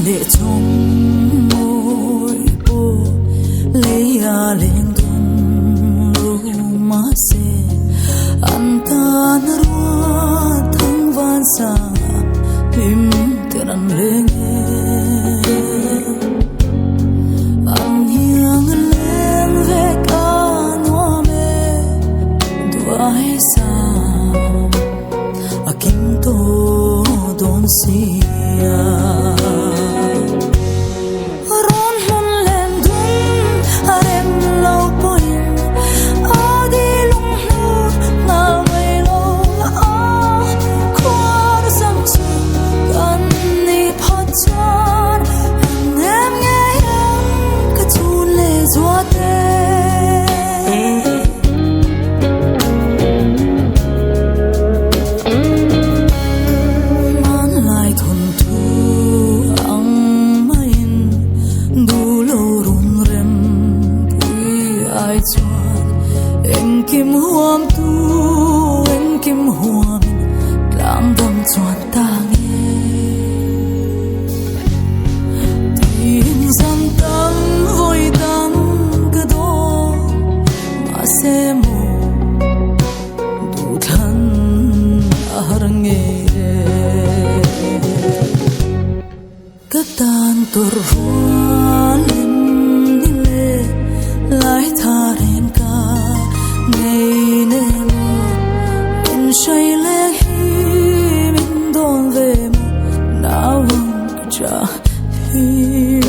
lệ trong môi cô lấy lên tung lu mà se anh ta nở thăng van sa im tên anh lên anh hiang lên về cả noa mê đua hay sao akin to don sia em kim huam tu em kim huam lam đâm chuột ta nghe tin rằng tâm vui tâm cứ đó mà sẽ mù đủ thân harang nghe cái tan tur hoa lên đi lệ lại tha đến cả ngày nên mình say lệ hi mình đón về nào vắng trả hi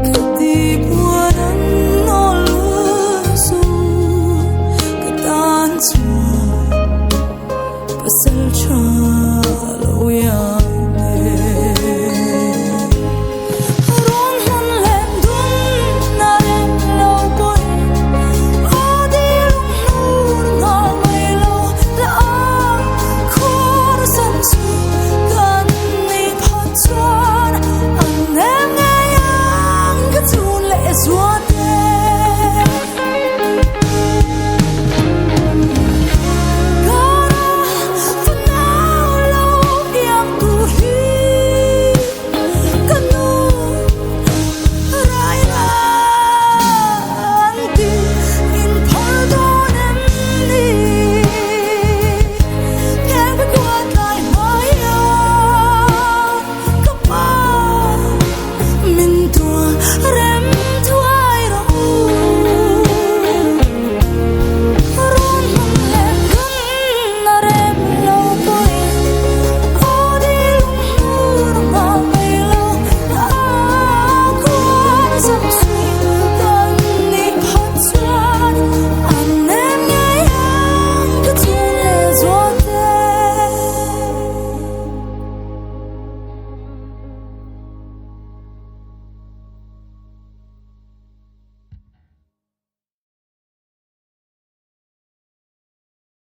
cái đi buồn nó lúa su cái tan